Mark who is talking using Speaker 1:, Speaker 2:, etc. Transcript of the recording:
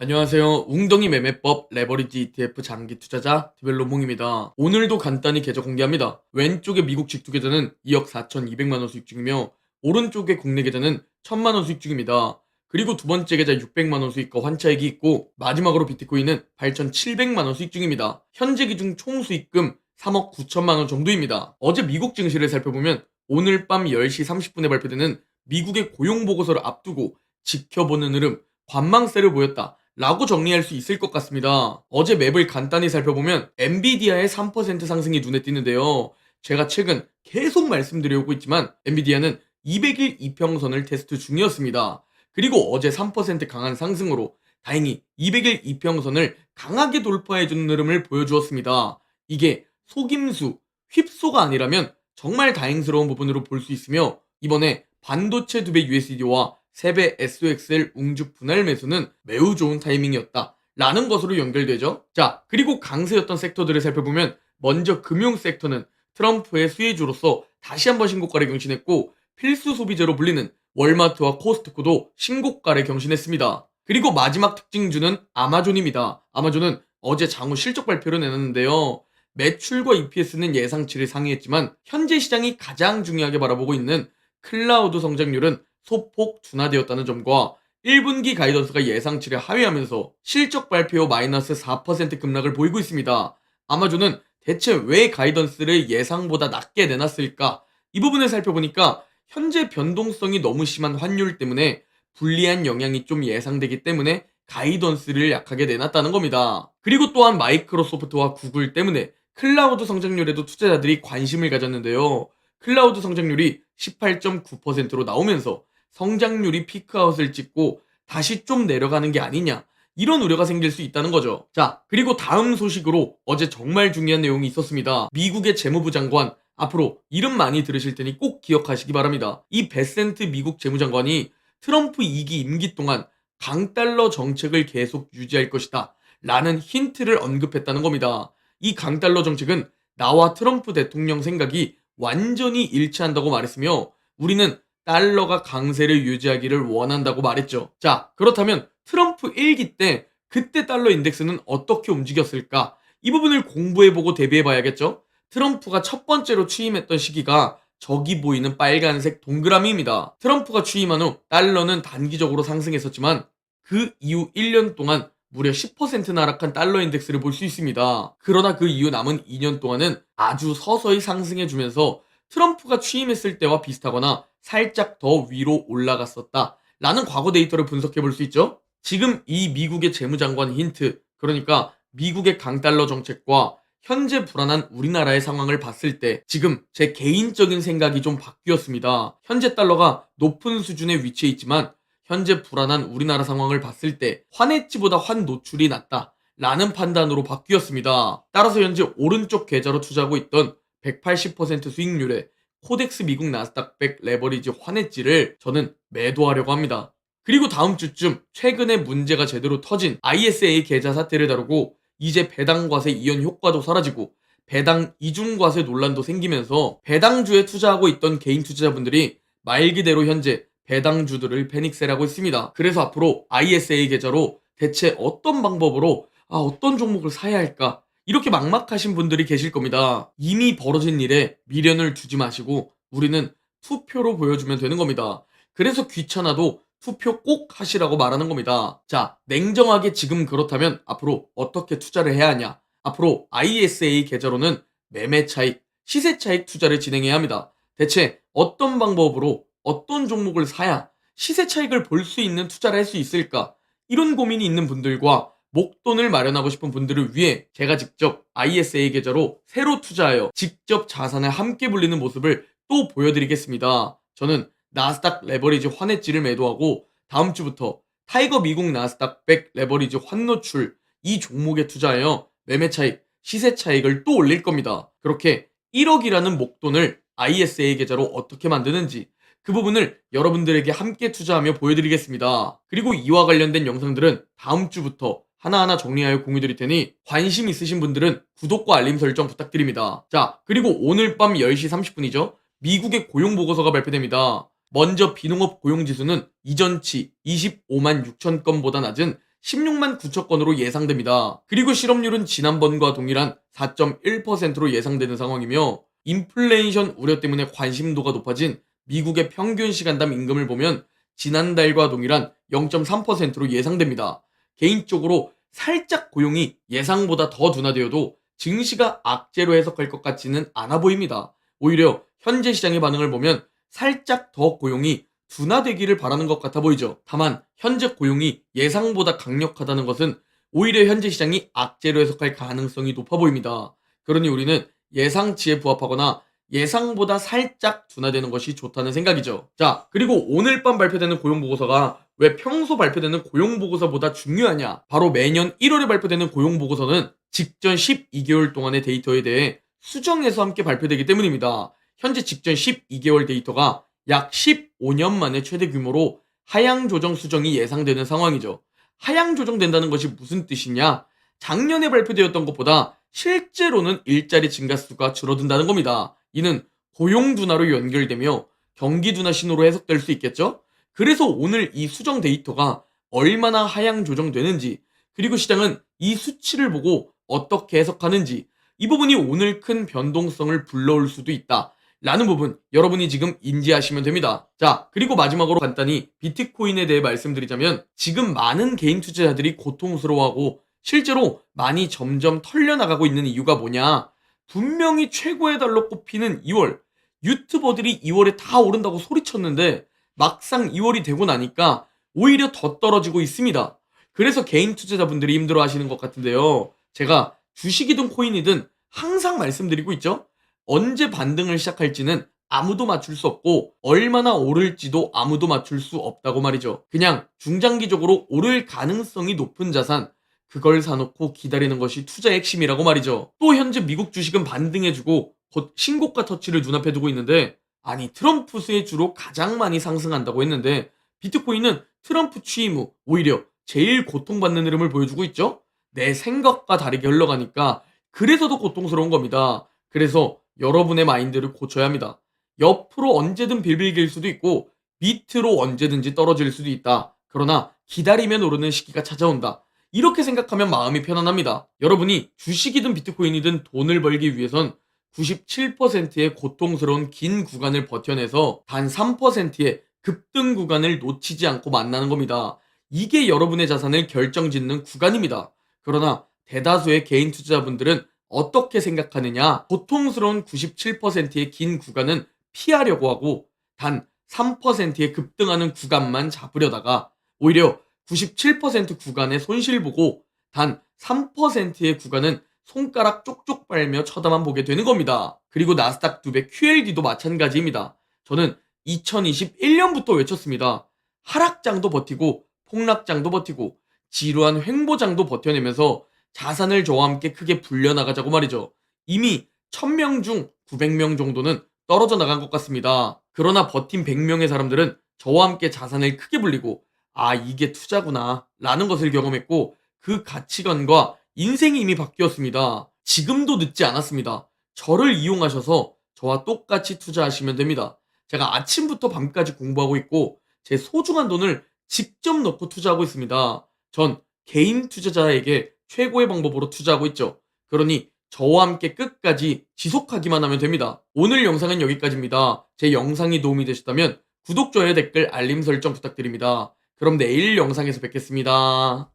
Speaker 1: 안녕하세요. 웅덩이 매매법 레버리지 ETF 장기 투자자 디벨로몽입니다. 오늘도 간단히 계좌 공개합니다. 왼쪽에 미국 직투 계좌는 2억 4,200만 원 수익 중이며 오른쪽에 국내 계좌는 1,000만 원 수익 중입니다. 그리고 두 번째 계좌 600만 원 수익과 환차익이 있고 마지막으로 비트코인은 8,700만 원 수익 중입니다. 현재 기준 총 수익금 3억 9천만 원 정도입니다. 어제 미국 증시를 살펴보면 오늘 밤 10시 30분에 발표되는 미국의 고용 보고서를 앞두고 지켜보는 흐름, 관망세를 보였다 라고 정리할 수 있을 것 같습니다. 어제 맵을 간단히 살펴보면 엔비디아의 3% 상승이 눈에 띄는데요. 제가 최근 계속 말씀드려오고 있지만 엔비디아는 200일 이평선을 테스트 중이었습니다. 그리고 어제 3% 강한 상승으로 다행히 200일 이평선을 강하게 돌파해주는 흐름을 보여주었습니다. 이게 속임수, 휩소가 아니라면 정말 다행스러운 부분으로 볼 수 있으며 이번에 반도체 2배 USD와 3배 SOXL 웅주 분할 매수는 매우 좋은 타이밍이었다 라는 것으로 연결되죠. 자, 그리고 강세였던 섹터들을 살펴보면 먼저 금융 섹터는 트럼프의 수혜주로서 다시 한번 신고가를 경신했고 필수 소비재로 불리는 월마트와 코스트코도 신고가를 경신했습니다. 그리고 마지막 특징주는 아마존입니다. 아마존은 어제 장후 실적 발표를 내놨는데요. 매출과 EPS는 예상치를 상회했지만 현재 시장이 가장 중요하게 바라보고 있는 클라우드 성장률은 소폭 둔화되었다는 점과 1분기 가이던스가 예상치를 하회하면서 실적 발표 후 마이너스 4% 급락을 보이고 있습니다. 아마존은 대체 왜 가이던스를 예상보다 낮게 내놨을까? 이 부분을 살펴보니까 현재 변동성이 너무 심한 환율 때문에 불리한 영향이 좀 예상되기 때문에 가이던스를 약하게 내놨다는 겁니다. 그리고 또한 마이크로소프트와 구글 때문에 클라우드 성장률에도 투자자들이 관심을 가졌는데요. 클라우드 성장률이 18.9%로 나오면서 성장률이 피크아웃을 찍고 다시 좀 내려가는 게 아니냐 이런 우려가 생길 수 있다는 거죠. 자, 그리고 다음 소식으로 어제 정말 중요한 내용이 있었습니다. 미국의 재무부 장관, 앞으로 이름 많이 들으실 테니 꼭 기억하시기 바랍니다. 이 베센트 미국 재무장관이 트럼프 2기 임기 동안 강달러 정책을 계속 유지할 것이다 라는 힌트를 언급했다는 겁니다. 이 강달러 정책은 나와 트럼프 대통령 생각이 완전히 일치한다고 말했으며 우리는 달러가 강세를 유지하기를 원한다고 말했죠. 자, 그렇다면 트럼프 1기 때 그때 달러 인덱스는 어떻게 움직였을까? 이 부분을 공부해보고 대비해봐야겠죠? 트럼프가 첫 번째로 취임했던 시기가 저기 보이는 빨간색 동그라미입니다. 트럼프가 취임한 후 달러는 단기적으로 상승했었지만 그 이후 1년 동안 무려 10%나 하락한 달러 인덱스를 볼 수 있습니다. 그러나 그 이후 남은 2년 동안은 아주 서서히 상승해주면서 트럼프가 취임했을 때와 비슷하거나 살짝 더 위로 올라갔었다 라는 과거 데이터를 분석해 볼 수 있죠. 지금 이 미국의 재무장관 힌트, 그러니까 미국의 강달러 정책과 현재 불안한 우리나라의 상황을 봤을 때 지금 제 개인적인 생각이 좀 바뀌었습니다. 현재 달러가 높은 수준에 위치해 있지만 현재 불안한 우리나라 상황을 봤을 때 환해지보다 환노출이 낫다 라는 판단으로 바뀌었습니다. 따라서 현재 오른쪽 계좌로 투자하고 있던 180% 수익률의 코덱스 미국 나스닥 100 레버리지 환해지를 저는 매도하려고 합니다. 그리고 다음 주쯤 최근에 문제가 제대로 터진 ISA 계좌 사태를 다루고 이제 배당 과세 이연 효과도 사라지고 배당 이중 과세 논란도 생기면서 배당주에 투자하고 있던 개인 투자자분들이 말 그대로 현재 배당주들을 패닉셀하고 있습니다. 그래서 앞으로 ISA 계좌로 대체 어떤 방법으로 어떤 종목을 사야 할까? 이렇게 막막하신 분들이 계실 겁니다. 이미 벌어진 일에 미련을 두지 마시고 우리는 투표로 보여주면 되는 겁니다. 그래서 귀찮아도 투표 꼭 하시라고 말하는 겁니다. 자, 냉정하게 지금 그렇다면 앞으로 어떻게 투자를 해야 하냐? 앞으로 ISA 계좌로는 매매 차익, 시세 차익 투자를 진행해야 합니다. 대체 어떤 방법으로 어떤 종목을 사야 시세 차익을 볼 수 있는 투자를 할 수 있을까? 이런 고민이 있는 분들과 목돈을 마련하고 싶은 분들을 위해 제가 직접 ISA 계좌로 새로 투자하여 직접 자산을 함께 불리는 모습을 또 보여드리겠습니다. 저는 나스닥 레버리지 환해지를 매도하고 다음 주부터 타이거 미국 나스닥 100 레버리지 환노출 이 종목에 투자하여 매매 차익, 시세 차익을 또 올릴 겁니다. 그렇게 1억이라는 목돈을 ISA 계좌로 어떻게 만드는지 그 부분을 여러분들에게 함께 투자하며 보여드리겠습니다. 그리고 이와 관련된 영상들은 다음 주부터 하나하나 정리하여 공유드릴 테니 관심 있으신 분들은 구독과 알림 설정 부탁드립니다. 자, 그리고 오늘 밤 10시 30분이죠. 미국의 고용보고서가 발표됩니다. 먼저 비농업 고용지수는 이전치 25만 6천 건보다 낮은 16만 9천 건으로 예상됩니다. 그리고 실업률은 지난번과 동일한 4.1%로 예상되는 상황이며 인플레이션 우려 때문에 관심도가 높아진 미국의 평균 시간당 임금을 보면 지난달과 동일한 0.3%로 예상됩니다. 개인적으로 살짝 고용이 예상보다 더 둔화되어도 증시가 악재로 해석할 것 같지는 않아 보입니다. 오히려 현재 시장의 반응을 보면 살짝 더 고용이 둔화되기를 바라는 것 같아 보이죠. 다만 현재 고용이 예상보다 강력하다는 것은 오히려 현재 시장이 악재로 해석할 가능성이 높아 보입니다. 그러니 우리는 예상치에 부합하거나 예상보다 살짝 둔화되는 것이 좋다는 생각이죠. 자, 그리고 오늘 밤 발표되는 고용보고서가 왜 평소 발표되는 고용보고서보다 중요하냐? 바로 매년 1월에 발표되는 고용보고서는 직전 12개월 동안의 데이터에 대해 수정해서 함께 발표되기 때문입니다. 현재 직전 12개월 데이터가 약 15년 만에 최대 규모로 하향 조정 수정이 예상되는 상황이죠. 하향 조정된다는 것이 무슨 뜻이냐? 작년에 발표되었던 것보다 실제로는 일자리 증가 수가 줄어든다는 겁니다. 이는 고용 둔화로 연결되며 경기 둔화 신호로 해석될 수 있겠죠? 그래서 오늘 이 수정 데이터가 얼마나 하향 조정되는지, 그리고 시장은 이 수치를 보고 어떻게 해석하는지, 이 부분이 오늘 큰 변동성을 불러올 수도 있다 라는 부분 여러분이 지금 인지하시면 됩니다. 자, 그리고 마지막으로 간단히 비트코인에 대해 말씀드리자면 지금 많은 개인 투자자들이 고통스러워하고 실제로 많이 점점 털려나가고 있는 이유가 뭐냐? 분명히 최고의 달러 꼽히는 2월, 유튜버들이 2월에 다 오른다고 소리쳤는데 막상 2월이 되고 나니까 오히려 더 떨어지고 있습니다. 그래서 개인 투자자분들이 힘들어 하시는 것 같은데요. 제가 주식이든 코인이든 항상 말씀드리고 있죠. 언제 반등을 시작할지는 아무도 맞출 수 없고 얼마나 오를지도 아무도 맞출 수 없다고 말이죠. 그냥 중장기적으로 오를 가능성이 높은 자산, 그걸 사놓고 기다리는 것이 투자의 핵심이라고 말이죠. 또 현재 미국 주식은 반등해주고 곧 신고가 터치를 눈앞에 두고 있는데, 아니 트럼프 수혜주로 가장 많이 상승한다고 했는데 비트코인은 트럼프 취임 후 오히려 제일 고통받는 흐름을 보여주고 있죠. 내 생각과 다르게 흘러가니까 그래서 더 고통스러운 겁니다. 그래서 여러분의 마인드를 고쳐야 합니다. 옆으로 언제든 빌빌길 수도 있고 밑으로 언제든지 떨어질 수도 있다. 그러나 기다리면 오르는 시기가 찾아온다. 이렇게 생각하면 마음이 편안합니다. 여러분이 주식이든 비트코인이든 돈을 벌기 위해선 97%의 고통스러운 긴 구간을 버텨내서 단 3%의 급등 구간을 놓치지 않고 만나는 겁니다. 이게 여러분의 자산을 결정짓는 구간입니다. 그러나 대다수의 개인 투자자분들은 어떻게 생각하느냐? 고통스러운 97%의 긴 구간은 피하려고 하고 단 3%의 급등하는 구간만 잡으려다가 오히려 97% 구간의 손실 보고 단 3%의 구간은 손가락 쪽쪽 빨며 쳐다만 보게 되는 겁니다. 그리고 나스닥 200 QLD도 마찬가지입니다. 저는 2021년부터 외쳤습니다. 하락장도 버티고 폭락장도 버티고 지루한 횡보장도 버텨내면서 자산을 저와 함께 크게 불려나가자고 말이죠. 이미 1000명 중 900명 정도는 떨어져 나간 것 같습니다. 그러나 버틴 100명의 사람들은 저와 함께 자산을 크게 불리고 아, 이게 투자구나 라는 것을 경험했고 그 가치관과 인생이 이미 바뀌었습니다. 지금도 늦지 않았습니다. 저를 이용하셔서 저와 똑같이 투자하시면 됩니다. 제가 아침부터 밤까지 공부하고 있고 제 소중한 돈을 직접 넣고 투자하고 있습니다. 전 개인 투자자에게 최고의 방법으로 투자하고 있죠. 그러니 저와 함께 끝까지 지속하기만 하면 됩니다. 오늘 영상은 여기까지입니다. 제 영상이 도움이 되셨다면 구독, 좋아요, 댓글, 알림 설정 부탁드립니다. 그럼 내일 영상에서 뵙겠습니다.